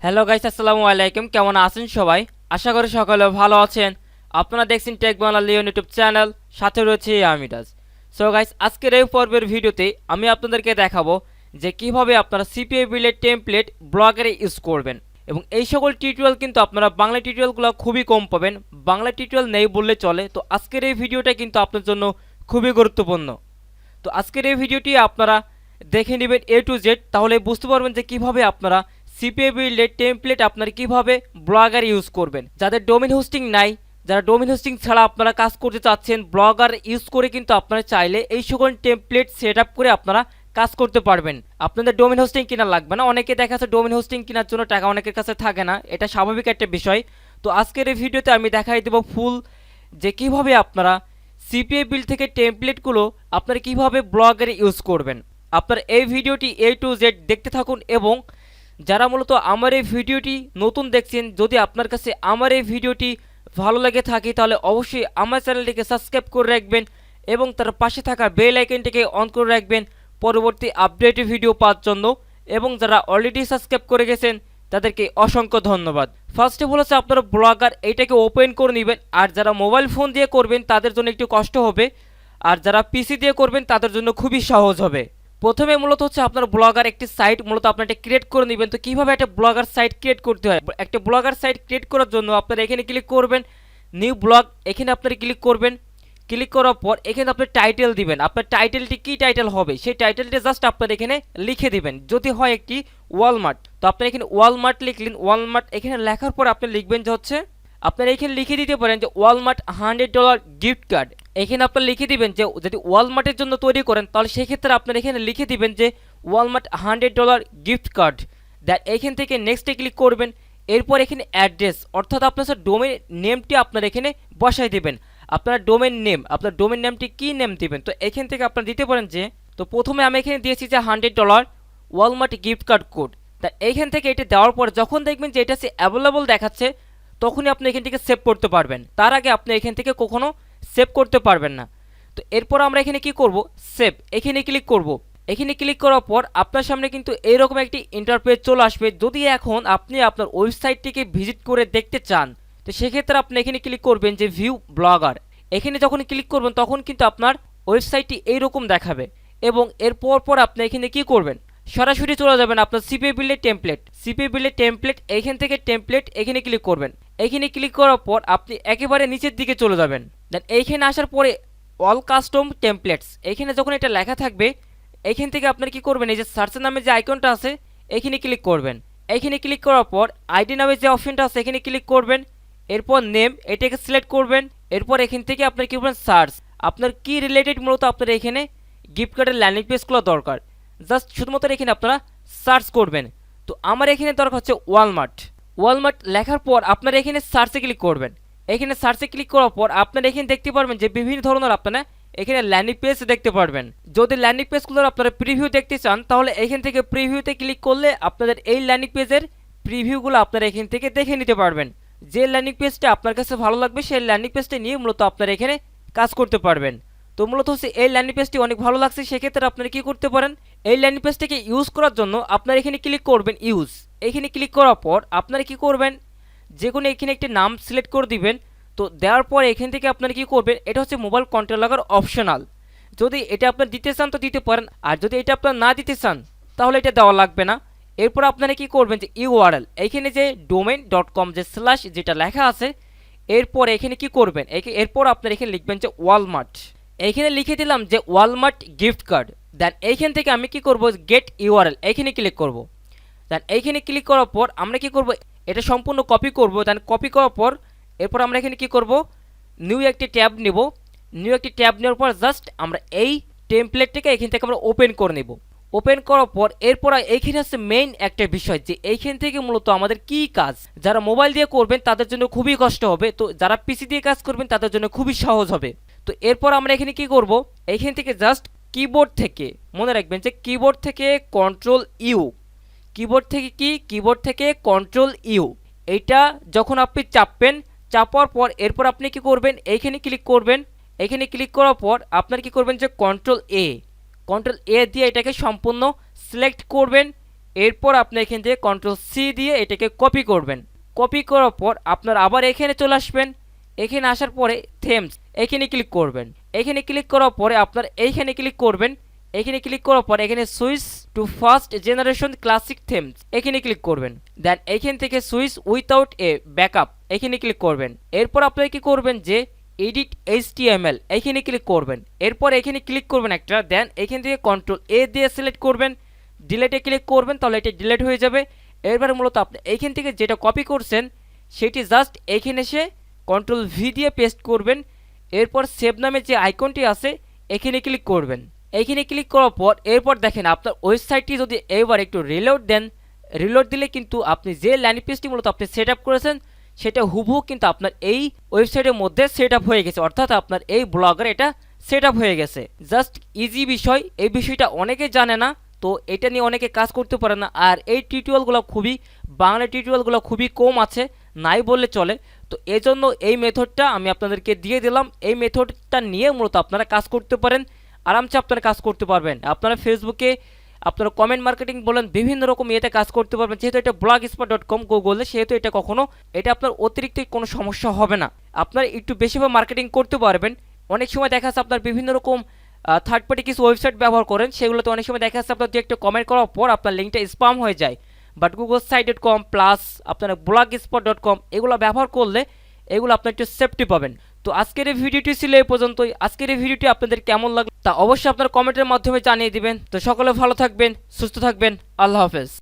Hello guys, আসসালামু আলাইকুম। কেমন আছেন সবাই? আশা করি সকলে ভালো আছেন। আপনারা দেখছেন টেক বাংলা ইউটিউব চ্যানেল, সাথে রয়েছে আমি রাজ। সো গাইস, আজকের এই পর্বের ভিডিওতে আমি আপনাদেরকে দেখাবো যে কিভাবে আপনারা CPABuild এর টেমপ্লেট ব্লগারে ইউজ করবেন। এবং এই সকল টিউটোরিয়াল কিন্তু আপনারা বাংলা টিউটোরিয়ালগুলো খুবই কম পাবেন, বাংলা টিউটোরিয়াল নেই বললে চলে। তো আজকের এই ভিডিওটা কিন্তু আপনার জন্য খুবই গুরুত্বপূর্ণ। তো আজকের এই ভিডিওটি আপনারা দেখে নেবেন A to Z, তাহলে বুঝতে পারবেন যে কিভাবে আপনারা CPABuild এর টেমপ্লেট আপনারা কিভাবে ব্লগার ইউজ করবেন। যাদের ডোমেইন হোস্টিং নাই, যারা ডোমেইন হোস্টিং ছাড়া আপনারা কাজ করতে চাচ্ছেন, ব্লগার ইউজ করে কিন্তু আপনারা চাইলে এই সকল টেমপ্লেট সেট আপ করে আপনারা কাজ করতে পারবেন। আপনাদের ডোমেইন হোস্টিং কেনা লাগবে না। অনেকে দেখা যাচ্ছে ডোমেইন হোস্টিং কেনার জন্য টাকা অনেকের কাছে থাকে না, এটা স্বাভাবিক একটা বিষয়। তো আজকের এই ভিডিওতে আমি দেখাই দেব ফুল যে কিভাবে আপনারা CPABuild থেকে টেমপ্লেটগুলো আপনারা কিভাবে ব্লগারে ইউজ করবেন। আপনার এই ভিডিওটি A to Z দেখতে থাকুন। এবং যারা মূলত আমার এই ভিডিওটি নতুন দেখছেন, যদি আপনার কাছে আমার এই ভিডিওটি ভালো লাগে থাকে তাহলে অবশ্যই আমার চ্যানেলটিকে সাবস্ক্রাইব করে রাখবেন এবং তার পাশে থাকা বেল আইকনটিকে অন করে রাখবেন পরবর্তী আপডেট ভিডিও পাওয়ার জন্য। এবং যারা অলরেডি সাবস্ক্রাইব করে গেছেন তাদেরকে অসংখ্য ধন্যবাদ। ফার্স্ট অফ অল হচ্ছে আপনারা ব্লগার এইটাকে ওপেন করে নেবেন। আর যারা মোবাইল ফোন দিয়ে করবেন তাদের জন্য একটু কষ্ট হবে, আর যারা পিসি দিয়ে করবেন তাদের জন্য খুবই সহজ হবে। প্রথমে মূলত হচ্ছে আপনার ব্লগার একটি সাইট মূলত আপনার এটা ক্রিয়েট করে নেবেন। তো কীভাবে একটা ব্লগার সাইট ক্রিয়েট করতে হয়, একটা ব্লগার সাইট ক্রিয়েট করার জন্য আপনারা এখানে ক্লিক করবেন, নিউ ব্লগ, এখানে আপনারা ক্লিক করবেন। ক্লিক করার পর এখানে আপনি টাইটেল দিবেন। আপনার টাইটেলটি কী টাইটেল হবে সেই টাইটেলটি জাস্ট আপনার এখানে লিখে দিবেন। যদি হয় একটি ওয়ালমার্ট, তো আপনি এখানে ওয়ালমার্ট লিখলেন। ওয়ালমার্ট এখানে লেখার পর আপনি লিখবেন যে হচ্ছে আপনারা এখানে লিখে দিতে পারেন যে ওয়ালমার্ট $100 গিফট কার্ড। এখানে আপনারা লিখে দিবেন যে যদি ওয়ালমার্টের জন্য তৈরি করেন তাহলে সেক্ষেত্রে আপনারা এখানে লিখে দিবেন যে ওয়ালমার্ট $100 গিফট কার্ড। দ্যাট এখান থেকে নেক্সটে ক্লিক করবেন। এরপর এখানে অ্যাড্রেস অর্থাৎ আপনার ডোমেইন নেমটি আপনারা এখানে বসাই দেবেন। আপনার ডোমেইন নেম, আপনার ডোমেইন নেমটি কী নেম দিবেন, তো এখান থেকে আপনারা দিতে পারেন যে, তো প্রথমে আমি এখানে দিয়েছি যে $100 ওয়ালমার্ট গিফট কার্ড কোড। তা এইখান থেকে এটা দেওয়ার পর যখন দেখবেন যে এটা অ্যাভেলেবল দেখাচ্ছে তখনই আপনি এখান থেকে সেভ করতে পারবেন। তার আগে আপনি এখান থেকে কখনো সেভ করতে পারবেন না। তো এরপর আমরা এখানে কি করব, সেভ, এখানে ক্লিক করব। এখানে ক্লিক করার পর আপনার সামনে কিন্তু এইরকম একটি ইন্টারফেস চলে আসবে। যদি এখন আপনি আপনার ওয়েবসাইটটিকে ভিজিট করে দেখতে চান তো সেক্ষেত্রে আপনি এখানে ক্লিক করবেন যে ভিউ ব্লগার। এখানে যখন ক্লিক করবেন তখন কিন্তু আপনার ওয়েবসাইটটি এইরকম দেখাবে। এবং এরপর আপনি এখানে কি করবেন, সরাসরি চলে যাবেন আপনার CPABuild এর টেমপ্লেট। এইখান থেকে টেমপ্লেট এখানে ক্লিক করবেন। এখানে ক্লিক করার পর আপনি একেবারে নিচের দিকে চলে যাবেন। দেন এইখানে আসার পরে অল কাস্টম টেমপ্লেটস, এখানে যখন এটা লেখা থাকবে এইখান থেকে আপনার কি করবেন, এই যে সার্চের নামে যে আইকনটা আছে এখানে ক্লিক করবেন। এখানে ক্লিক করার পর আইডি নামে যে অপশনটা আছে এখানে ক্লিক করবেন। এরপর নেম এটাকে সিলেক্ট করবেন। এরপর এখান থেকে আপনার কি করবেন, সার্চ, আপনার কি রিলেটেড মূলত আপনার এখানে গিফট কার্ডের ল্যান্ডিং পেজগুলো দরকার, জাস্ট শুধুমাত্র এখানে আপনারা সার্চ করবেন। তো আমার এখানে দরকার হচ্ছে ওয়ালমার্ট লেখার পর আপনারা এখানে সার্চে ক্লিক করবেন। এখানে সার্চে ক্লিক করার পর আপনারা এখানে দেখতে পারবেন যে বিভিন্ন ধরনের আপনারা এখানে ল্যান্ডিং পেজ দেখতে পারবেন। যদি ল্যান্ডিং পেজগুলোর আপনারা প্রিভিউ দেখতে চান তাহলে এখান থেকে প্রিভিউতে ক্লিক করলে আপনাদের এই ল্যান্ডিং পেজের প্রিভিউগুলো আপনারা এখান থেকে দেখে নিতে পারবেন। যে ল্যান্ডিং পেজটা আপনার কাছে ভালো লাগবে সেই ল্যান্ডিং পেজটা নিয়ে মূলত আপনারা এখানে কাজ করতে পারবেন। তো মূলত হচ্ছে এই ল্যান্ডিং পেজটি অনেক ভালো লাগছে, সেক্ষেত্রে আপনারা কি করতে পারেন, এই ল্যান্ডিং পেজটিকে ইউজ করার জন্য আপনারা এখানে ক্লিক করবেন ইউজ। এখানে ক্লিক করার পর আপনারা কি করবেন, যে কোনো এখানে একটি নাম সিলেক্ট করে দিবেন। তো দেওয়ার পর এখান থেকে আপনারা কি করবেন, এটা হচ্ছে মোবাইল কন্ট্রোল লাগার অপশনাল। যদি এটা আপনারা দিতে চান তো দিতে পারেন, আর যদি এটা আপনারা না দিতে চান তাহলে এটা দেওয়া লাগবে না। এরপর আপনারা কি করবেন যে URL, এইখানে যে domain.com যে স্ল্যাশ যেটা লেখা আছে এরপর এখানে কি করবেন, এরপর আপনারা এখানে লিখবেন যে ওয়ালমার্ট। এইখানে লিখে দিলাম যে ওয়ালমার্ট গিফট কার্ড। দেন এইখান থেকে আমি কি করব, গেট URL, এইখানে ক্লিক করব। দেন এইখানে ক্লিক করার পর আমরা কি করব, এটা সম্পূর্ণ কপি করব। দেন কপি করার পর এরপর আমরা এখানে কি করব, নিউ একটি ট্যাব নেব। নিউ একটি ট্যাব নেওয়ার পর জাস্ট আমরা এই টেমপ্লেটটাকে এখান থেকে আমরা ওপেন করে নেব। ওপেন করার পর এরপর এইখানে আছে মেইন একটা বিষয় যে এইখান থেকে মূলত আমাদের কি কাজ, যারা মোবাইল দিয়ে করবেন তাদের জন্য খুবই কষ্ট হবে, তো যারা পিসি দিয়ে কাজ করবেন তাদের জন্য খুবই সহজ হবে। তো এরপর আমরা এখানে কি করব, এইখান থেকে জাস্ট কিবোর্ড থেকে মনে রাখবেন যে কিবোর্ড থেকে Ctrl+U, কিবোর্ড থেকে কি, কিবোর্ড থেকে Ctrl+U, এইটা যখন আপনি চাপবেন, চাপার পর এরপর আপনি কি করবেন, এইখানে ক্লিক করবেন। এখানে ক্লিক করার পর আপনার কি করবেন যে Ctrl+A দিয়ে এটাকে সম্পূর্ণ সিলেক্ট করবেন এরপর আপনি এখান থেকে কন্ট্রোল সি দিয়ে এটাকে কপি করবেন। কপি করার পর আপনার আবার এখানে চলে আসবেন। এখানে আসার পরে থেমস এখানে ক্লিক করবেন। এখানে ক্লিক করার পরে আপনার এইখানে ক্লিক করবেন। এখানে ক্লিক করার পর এখানে switch to first generation classic themes এখানে ক্লিক করবেন। দেন এখান থেকে সুইচ উইথাউট এ ব্যাকআপ এখানে ক্লিক করবেন। এরপর আপনারা কি করবেন যে এডিট HTML এখানে ক্লিক করবেন। এরপর এখানে ক্লিক করবেন একটা, দেন এখান থেকে কন্ট্রোল এ দিয়ে সিলেক্ট করবেন, ডিলেটে ক্লিক করবেন, তাহলে এটা ডিলেট হয়ে যাবে। এরপর মূলত আপনি এইখান থেকে যেটা কপি করছেন সেটি জাস্ট এইখানে এসে কন্ট্রোল ভি দিয়ে পেস্ট করবেন। এরপর সেভ নামে যে আইকনটি আছে এখানে ক্লিক করবেন। এইখানে ক্লিক করার পর এরপর দেখেন আপনার ওয়েবসাইটটি যদি এবার একটু রিলোড দেন, রিলোড দিলে কিন্তু আপনি যে ল্যান্ডিং পেজটি মূলত আপনি সেট আপ করেছেন সেটা হুবহু কিন্তু আপনার এই ওয়েবসাইটের মধ্যে সেট আপ হয়ে গেছে, অর্থাৎ আপনার এই ব্লগার এটা সেট আপ হয়ে গেছে। জাস্ট ইজি বিষয়, এই বিষয়টা অনেকে জানে না, তো এটা নিয়ে অনেকে কাজ করতে পারে না। আর এই টিউটোরিয়ালগুলো খুবই বাংলা টিউটোরিয়ালগুলো খুবই কম আছে, নাই বললে চলে। তো এজন্য এই মেথডটা আমি আপনাদেরকে দিয়ে দিলাম। এই মেথডটা নিয়ে মূলত আপনারা কাজ করতে পারেন, আরামসে আপনারা কাজ করতে পারবেন। আপনারা ফেসবুকে আপনারা কমেন্ট মার্কেটিং বলেন, বিভিন্ন রকম ইয়েতে কাজ করতে পারবেন। যেহেতু এটা blogspot.com গুগলে, সেহেতু এটা কখনো এটা আপনার অতিরিক্ত কোনো সমস্যা হবে না। আপনারা একটু বেশিভাবে মার্কেটিং করতে পারবেন। অনেক সময় দেখা যাচ্ছে আপনার বিভিন্ন রকম থার্ড পার্টি কিছু ওয়েবসাইট ব্যবহার করেন, সেগুলোতে অনেক সময় দেখা যাচ্ছে আপনার যে একটা কমেন্ট করার পর আপনার লিঙ্কটা স্প্যাম হয়ে যায়। বাট googlesite.com প্লাস আপনারা blogspot.com এগুলো ব্যবহার করলে এগুলো আপনার একটু সেফটি পাবেন। তো আজকের এই ভিডিওটি ছিল এই পর্যন্তই। আজকের এই ভিডিওটি আপনাদের কেমন লাগলো তা অবশ্যই আপনার কমেন্টের মাধ্যমে জানিয়ে দিবেন। তো সকলে ভালো থাকবেন, সুস্থ থাকবেন, আল্লাহ হাফেজ।